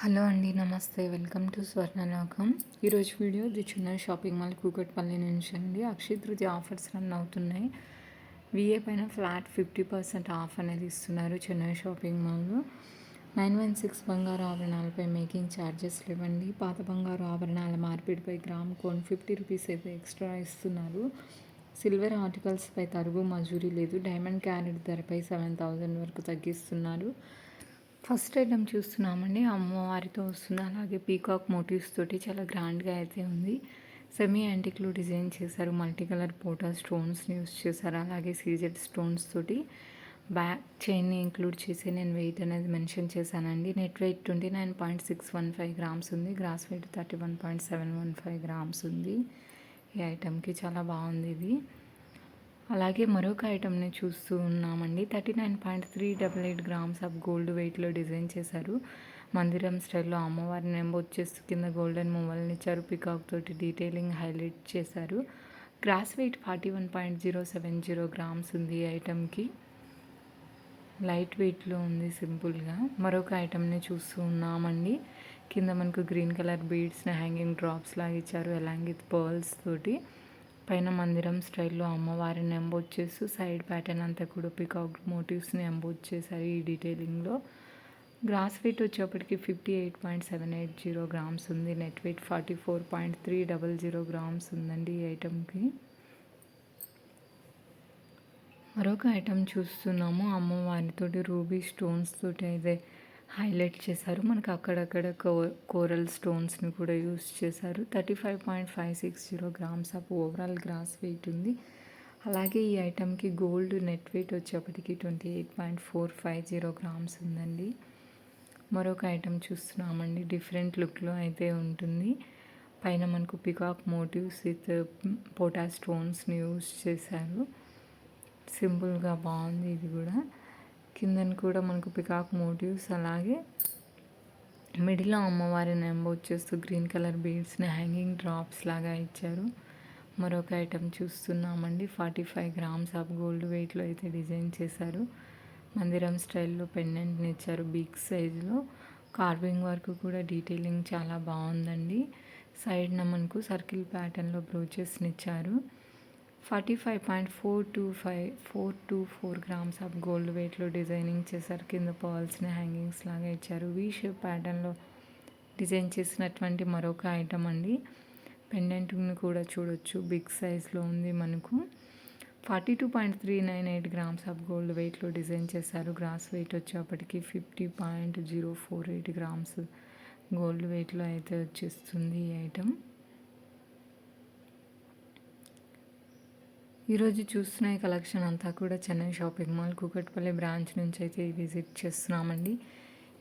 Hello అండి, నమస్తే. Welcome to Swarnalokam. ఈరోజు వీడియో ది చిన్న షాపింగ్ మాల్ కూకట్పల్లి నుంచి అండి. అక్షయ తృతీయ ఆఫర్స్ రన్ అవుతున్నాయి. విఏ పైన ఫ్లాట్ 50% ఆఫ్ అనేది ఇస్తున్నారు చెన్నై షాపింగ్ మాల్లో. 916 బంగారు ఆభరణాలపై మేకింగ్ ఛార్జెస్ లేవండి. పాత బంగారు ఆభరణాల మార్పిడిపై గ్రామ్ కొని 50 రూపీస్ అయితే ఎక్స్ట్రా ఇస్తున్నారు. సిల్వర్ ఆర్టికల్స్పై తరుగు మజూరీ లేదు. డైమండ్ క్యారెట్ ధరపై 7,000 వరకు తగ్గిస్తున్నారు. ఫస్ట్ ఐటమ్ చూస్తున్నామండి, అమ్మవారితో వస్తుంది. అలాగే పీకాక్ మోటివ్స్ తోటి చాలా గ్రాండ్గా అయితే ఉంది. సెమీ యాంటిక్లో డిజైన్ చేశారు. మల్టీ కలర్ పోటా స్టోన్స్ని యూస్ చేశారు. అలాగే సీజెడ్ స్టోన్స్ తోటి బ్యాక్ చైన్ని ఇంక్లూడ్ చేసి నేను వెయిట్ అనేది మెన్షన్ చేశానండి. నెట్ వెయిట్ 29.615 గ్రామ్స్ ఉంది. గ్రాస్ వెయిట్ 31.715 గ్రామ్స్ ఉంది. ఈ ఐటమ్కి చాలా బాగుంది ఇది. అలాగే మరొక ఐటమ్ని చూస్తూ ఉన్నామండి. 39.388 గ్రామ్స్ ఆఫ్ గోల్డ్ వెయిట్లో డిజైన్ చేశారు. మందిరం స్టైల్లో అమ్మవారిని ఎంబోజ్ చేస్తూ కింద గోల్డెన్ మువ్వల్ని ఇచ్చారు. పికాక్ తోటి డీటెయిలింగ్ హైలైట్ చేశారు. గ్రాస్ వెయిట్ 41.070 గ్రామ్స్ ఉంది ఈ ఐటమ్కి. లైట్ వెయిట్లో ఉంది సింపుల్గా. మరొక ఐటమ్ని చూస్తూ ఉన్నామండి. కింద మనకు గ్రీన్ కలర్ బీడ్స్ని హ్యాంగింగ్ డ్రాప్స్ లాగా ఇచ్చారు అలాంగ్ విత్ పర్ల్స్ తోటి. పైన మందిరం స్టైల్లో అమ్మవారిని ఎంబోజ్ చేస్తూ సైడ్ ప్యాటర్న్ అంతా కూడా పికాక్ మోటివ్స్ని ఎంబోజ్ చేశారు ఈ డీటెయిలింగ్లో. గ్రాస్ వెయిట్ వచ్చేప్పటికి 58.780 గ్రామ్స్ ఉంది. నెట్ వెయిట్ 44.300 గ్రామ్స్ ఉందండి ఈ ఐటమ్కి. మరొక ఐటమ్ చూస్తున్నాము. అమ్మవారితోటి రూబీ స్టోన్స్ తోటి అయితే హైలైట్ చేశారు. మనకు అక్కడక్కడ కోరల్ స్టోన్స్ని కూడా యూస్ చేశారు. 35.560 grams of overall gross weight ఉంది. అలాగే ఈ ఐటమ్కి గోల్డ్ నెట్ వెయిట్ వచ్చేప్పటికి 28.450 గ్రామ్స్ ఉందండి. మరొక ఐటమ్ చూస్తున్నామండి. డిఫరెంట్ లుక్లో అయితే ఉంటుంది. పైన మనకు పికాక్ మోటివ్స్ విత్ పోటా స్టోన్స్ని యూస్ చేశారు. సింపుల్గా బాగుంది ఇది కూడా. కిందన కూడా మనకు పికాక్ మోటివ్స్, అలాగే మిడిల్లో అమ్మవారిని ఎంబోజ్ చేస్తూ గ్రీన్ కలర్ బీడ్స్ని హ్యాంగింగ్ డ్రాప్స్ లాగా ఇచ్చారు. మరొక ఐటమ్ చూస్తున్నామండి. 45 గ్రామ్స్ ఆఫ్ గోల్డ్ వెయిట్లో అయితే డిజైన్ చేశారు. మందిరం స్టైల్లో పెండెంట్ని ఇచ్చారు బిగ్ సైజులో. కార్వింగ్ వర్క్ కూడా డీటెయిలింగ్ చాలా బాగుందండి. సైడ్న మనకు సర్కిల్ ప్యాటర్న్లో బ్రోచెస్ని ఇచ్చారు. 45.424 గ్రామ్స్ ఆఫ్ గోల్డ్ వెయిట్లో డిజైనింగ్ చేశారు. కింద పర్ల్స్ని హ్యాంగింగ్స్ లాగా ఇచ్చారు. వీ షేప్ ప్యాటర్న్లో డిజైన్ చేసినటువంటి మరొక ఐటమ్ అండి. పెండెంట్ని కూడా చూడొచ్చు, బిగ్ సైజ్లో ఉంది మనకు. 42.398 గ్రామ్స్ ఆఫ్ గోల్డ్ వెయిట్లో డిజైన్ చేశారు. గ్రాస్ వెయిట్ వచ్చేప్పటికి 50.048 గ్రామ్స్ గోల్డ్ వెయిట్లో అయితే వచ్చేస్తుంది ఈ ఐటమ్. ఈరోజు చూస్తున్న ఈ కలెక్షన్ అంతా కూడా Chennai shopping mall Kukatpally branch నుంచి అయితే విజిట్ చేస్తున్నామండి.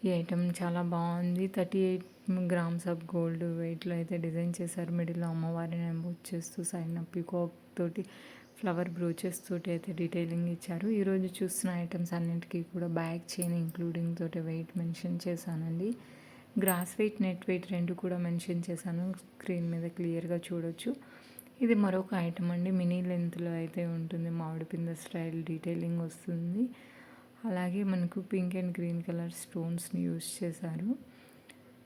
ఈ ఐటమ్ చాలా బాగుంది. 38 గ్రామ్స్ ఆఫ్ గోల్డ్ వెయిట్లో అయితే డిజైన్ చేశారు. మిడిల్లో అమ్మవారిని ఎంబోజ్ చేస్తూ సైడ్ పికాక్ తోటి ఫ్లవర్ బ్రోచెస్ తోటి అయితే డీటెయిలింగ్ ఇచ్చారు. ఈరోజు చూస్తున్న ఐటమ్స్ అన్నింటికీ కూడా బ్యాక్ చైన్ ఇంక్లూడింగ్ తోటి వెయిట్ మెన్షన్ చేశానండి. గ్రాస్ వెయిట్, నెట్ వెయిట్ రెండు కూడా మెన్షన్ చేశాను. స్క్రీన్ మీద క్లియర్గా చూడొచ్చు. ఇది మరొక ఐటమ్ అండి. మినీ లెంత్లో అయితే ఉంటుంది. మామిడి పింద స్టైల్ డీటెయిలింగ్ వస్తుంది. అలాగే మనకు పింక్ అండ్ గ్రీన్ కలర్ స్టోన్స్ని యూస్ చేశారు.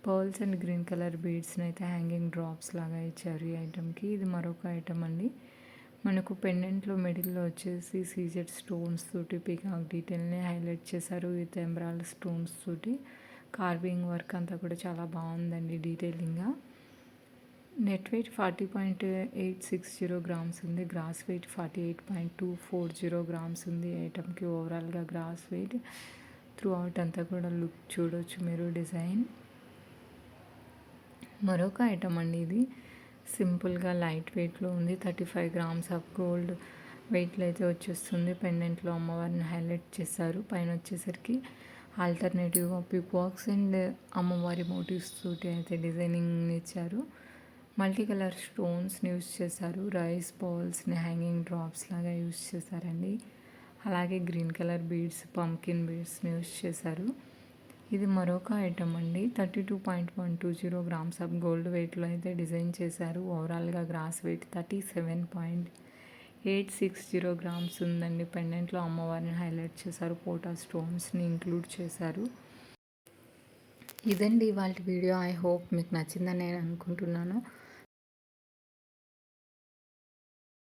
పర్ల్స్ అండ్ గ్రీన్ కలర్ బీడ్స్ని అయితే హ్యాంగింగ్ డ్రాప్స్ లాగా ఇచ్చారు ఈ ఐటమ్కి. ఇది మరొక ఐటమ్ అండి. మనకు పెండెంట్లో మిడిల్లో వచ్చేసి సీజెడ్ స్టోన్స్ తోటి పికాక్ డీటెయిల్ని హైలైట్ చేశారు విత్ ఎంబ్రాయిడ్ స్టోన్స్ తోటి. కార్వింగ్ వర్క్ అంతా కూడా చాలా బాగుందండి డీటెయిలింగ్గా. నెట్ వెయిట్ 40.860 గ్రామ్స్ ఉంది. గ్రాస్ వెయిట్ 48.240 గ్రామ్స్ ఉంది ఐటమ్కి. ఓవరాల్గా గ్రాస్ వెయిట్ త్రూ అవుట్ అంతా కూడా లుక్ చూడవచ్చు మీరు డిజైన్. మరొక ఐటమ్ అండి. ఇది సింపుల్గా లైట్ వెయిట్లో ఉంది. 35 గ్రామ్స్ ఆఫ్ గోల్డ్ వెయిట్లో అయితే వచ్చేస్తుంది. పెండెంట్లో అమ్మవారిని హైలైట్ చేశారు. పైన వచ్చేసరికి ఆల్టర్నేటివ్గా పికాక్స్ అండ్ అమ్మవారి మోటివ్స్ తోటి అయితే డిజైనింగ్ ఇచ్చారు. మల్టీ కలర్ స్టోన్స్ని యూస్ చేశారు. రైస్ బాల్స్ని హ్యాంగింగ్ డ్రాప్స్ లాగా యూస్ చేశారండి. అలాగే గ్రీన్ కలర్ బీడ్స్, పంకిన్ బీడ్స్ని యూస్ చేశారు. ఇది మరొక ఐటమ్ అండి. 32.120 గ్రామ్స్ ఆఫ్ గోల్డ్ వెయిట్లో అయితే డిజైన్ చేశారు. ఓవరాల్గా గ్రాస్ వెయిట్ 37.860 గ్రామ్స్ ఉందండి. పెండెంట్లో అమ్మవారిని హైలైట్ చేశారు. పోటా స్టోన్స్ని ఇంక్లూడ్ చేశారు. ఇదండి ఇవాల్టి వీడియో. ఐ హోప్ మీకు నచ్చిందని నేను అనుకుంటున్నాను.